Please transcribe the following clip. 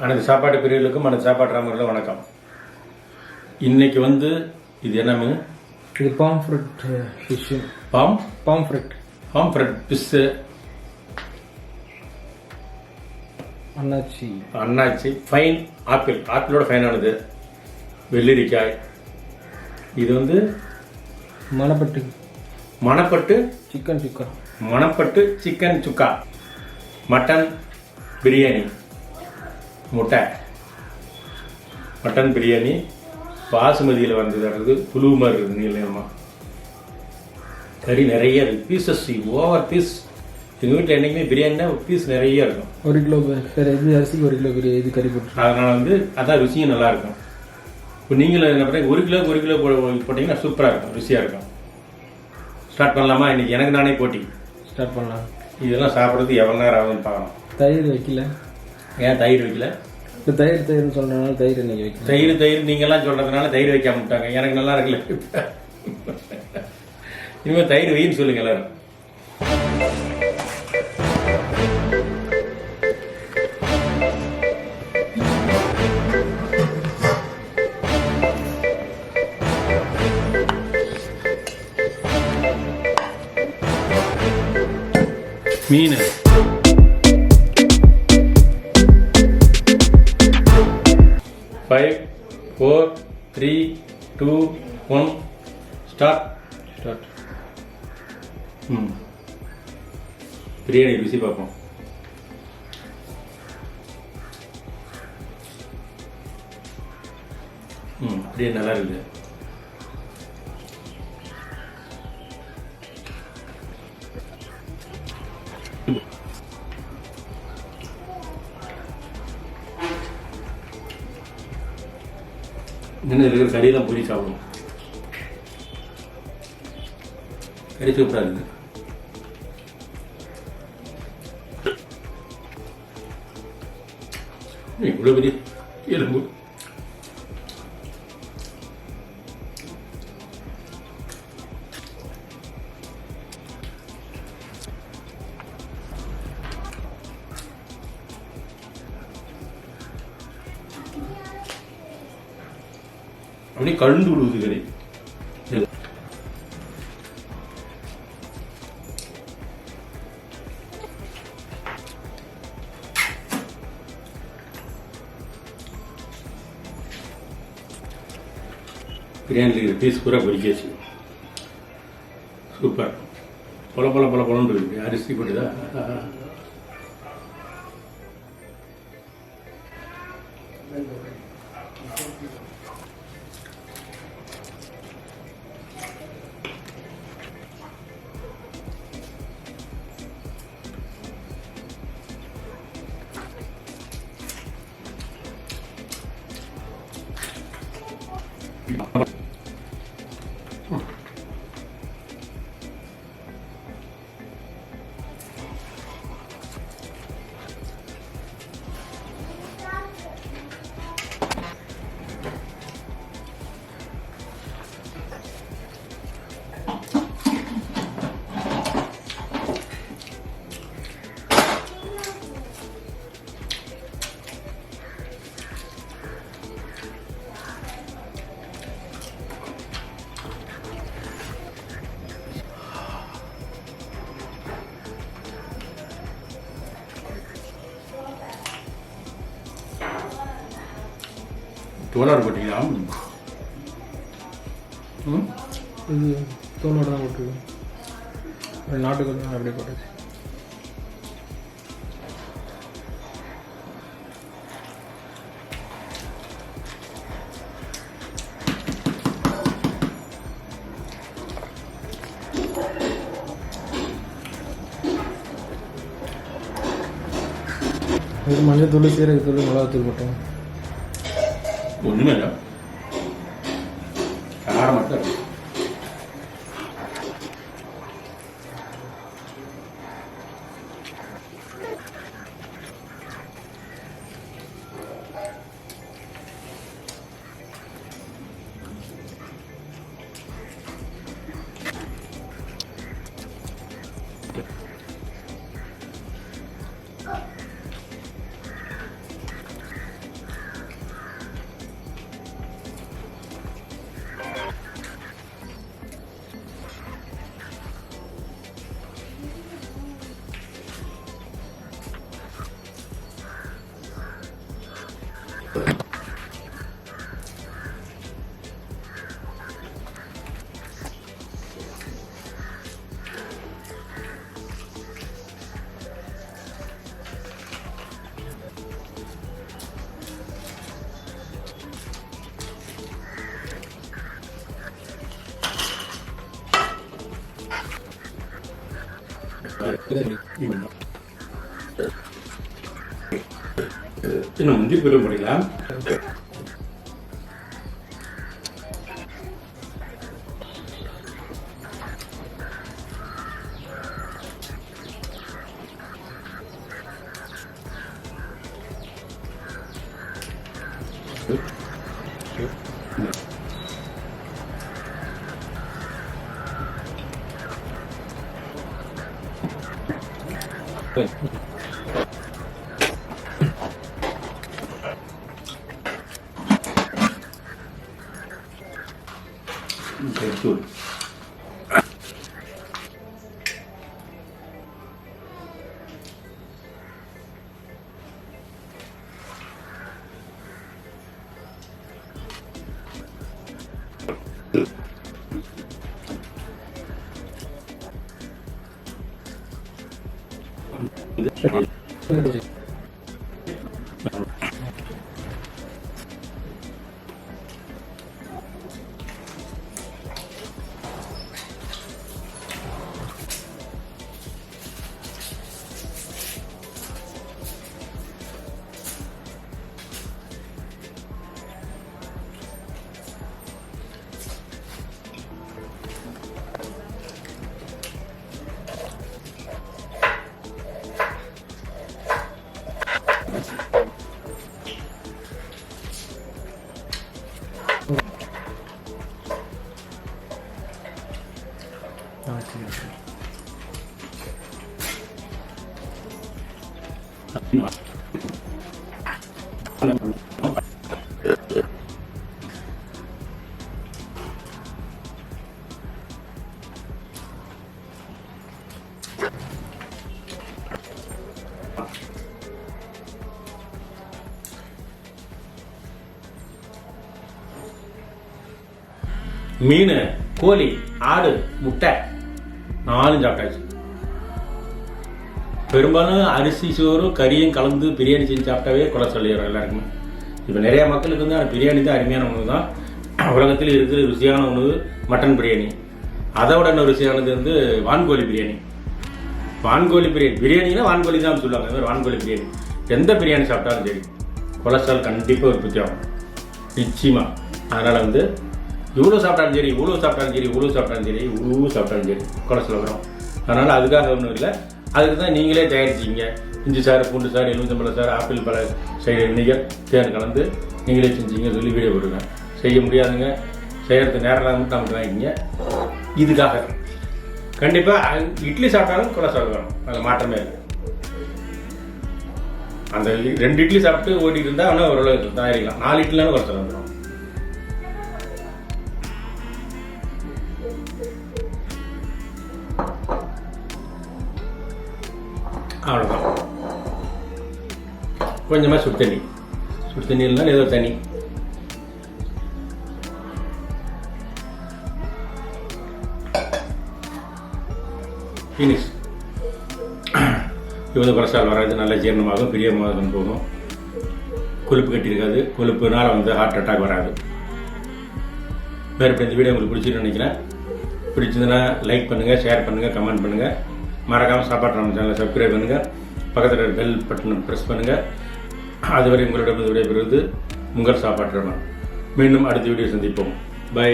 அனைத்து சாப்பாட்டு பிரிவுகளுக்கும் அனைத்து சாப்பாட்டு ராமர்களும் வணக்கம். இன்னைக்கு இது என்ன மீன்? இது பாம்ஃப்ரெட் ஃபிஷ். Pomfret fish. அண்ணாச்சி ஃபைன் ஆப்பிளோட ஃபைனானது. வெள்ளரிக்காய். இது மணப்பட்டு சிக்கன் சுக்கா. மட்டன் பிரியாணி. முட்டை மட்டன் பிரியாணி. பாசுமதியில் வந்தது புழு மாதிரி இருக்குது நீளமா. கறி நிறைய இருக்குது. Pieces over piece. எங்கள் வீட்டில் என்றைக்குமே பிரியாணினா பீஸ் நிறைய இருக்கும். 1 கிலோ அரிசிக்கு 1 கிலோ இது கறி போட்டு. அதனால் அதான் ருசியும் நல்லாயிருக்கும். இப்போ நீங்களும் என்ன பண்ணுறீங்க, 1 கிலோ போட்டிங்கன்னா சூப்பராக இருக்கும், ருசியாக இருக்கும். ஸ்டார்ட் பண்ணலாமா? இன்னைக்கு எனக்கு நானே போட்டி. ஸ்டார்ட் பண்ணலாம். இதெல்லாம் சாப்பிட்றதுக்கு எவ்வளோ நேரம் ஆகுதுன்னு பார்க்கலாம். தயிர் வைக்கல. ஏன் தயிர் வைக்கல? இப்போ தயிர்னு சொன்னதுனால தயிர் இன்னைக்கு வைக்கல. தயிர் நீங்கள்லாம் சொல்கிறதுனால தயிர் வைக்காம விட்டாங்க. எனக்கு நல்லா இருக்குல்ல. இனிமேல் தயிர் வெயின்னு சொல்லுங்க எல்லாரும். மீன் 5 4 3 2 1 ஸ்டார்ட். பிரியாணி ருசி பார்ப்போம். பிரியாணி நல்லா இருக்குது. இன்னும் இருக்கிற கறியெல்லாம் பூரி சாப்பிடும். கறி சூப்பராக இருக்குது. இவ்வளோ பெரிய எலும்பு. அப்படியே கழுந்து விடுவது கறி. பிரியாணி இருக்கிற பீஸ் பூரா பொரிக்காச்சு. சூப்பர். பொல இருக்கு. அரிசி போட்டுதா? தோலார் போட்டீங்களா? இது தோலோட தான் போட்டுருக்கோம். நாட்டுக்கோழி அப்படியே போட்டாச்சு. மஞ்சள் தூள், சீரகத்தூள், மிளகாத்தூள் போட்டோம். ஒன்றுமே இல்லை, காரம் மட்டும் இருக்கு. இன்னும் முந்திரி பருப்பு போடலாம். Betul. மீன், கோழி, ஆடு, முட்டை 4 சாப்பிட்டாச்சு. பெரும்பாலும் அரிசி சோறும் கறியும் கலந்து பிரியாணி செஞ்சு சாப்பிட்டாவே கொலஸ்ட்ரால் ஏறும் எல்லாருக்குமே. இப்போ நிறைய மக்களுக்கு வந்து பிரியாணி தான் அருமையான உணவு தான். உலகத்தில் இருக்கிற ருசியான உணவு மட்டன் பிரியாணி. அதை விட இன்னும் ருசியானது வந்து வான்கோழி பிரியாணி. வான்கோழி பிரியாணினா வான்கோழி தான் சொல்லுவாங்க. அது வான்கோழி பிரியாணி எந்த பிரியாணி சாப்பிட்டாலும் சரி கொலஸ்ட்ரால் கண்டிப்பாக உற்பத்தி ஆகும் நிச்சயமாக. அதனால் வந்து இவ்வளோ சாப்பிட்டாலும் சரி கொலஸ்ட்ரால் வரும். அதனால் அதுக்காக ஒன்றும் இல்லை. அதுக்கு தான் நீங்களே தயாரிச்சிங்க. இஞ்சி சாறு, பூண்டு சாறு, எலுமிச்சம்பழம் சாறு, ஆப்பிள் பழ செய்கிற வினிகர், தேன் கலந்து நீங்களே செஞ்சீங்க சொல்லி வீடியோ போடுங்க. செய்ய முடியாதுங்க, செய்கிறதுக்கு நேரம் மட்டும் நமக்கு வாங்கிக்கிங்க. இதுக்காக கண்டிப்பாக இட்லி சாப்பிட்டாலும் கொலஸ்ட்ரால் வரும். அதில் மாற்றமே இல்லை. அந்த 2 இட்லி சாப்பிட்டு ஓட்டிகிட்டு இருந்தால் ஆனால் ஓரளவு தயாரிக்கலாம். 4 இட்லினாலும் கொலஸ்ட்ரால் வந்துடும். அவ்வளோதான். கொஞ்சமாக சுடு தண்ணி இல்லைனாலும் ஏதோ தண்ணி. ஃபினிஷ். இது வந்து கொலஸ்ட்ரால் வராது, நல்ல ஜீரணமாகும், பிரியமாக போகும், கொழுப்பு கட்டியிருக்காது. கொழுப்புனால வந்து ஹார்ட் அட்டாக் வராது. வேறு இந்த வீடியோ உங்களுக்கு பிடிச்சிருன்னு நினைக்கிறேன். பிடிச்சதுன்னா லைக் பண்ணுங்கள், ஷேர் பண்ணுங்கள், கமெண்ட் பண்ணுங்கள். மறக்காமல் சாப்பாடு நம்ம சேனலை சப்ஸ்கிரைப் பண்ணுங்கள். பக்கத்தில் பெல் பட்டனை ப்ரெஸ் பண்ணுங்கள். அதுவரை உங்களிடம் விடைபெறுவது உங்கள் சாப்பாட்டு ரமன். மீண்டும் அடுத்த வீடியோ சந்திப்போம். பை.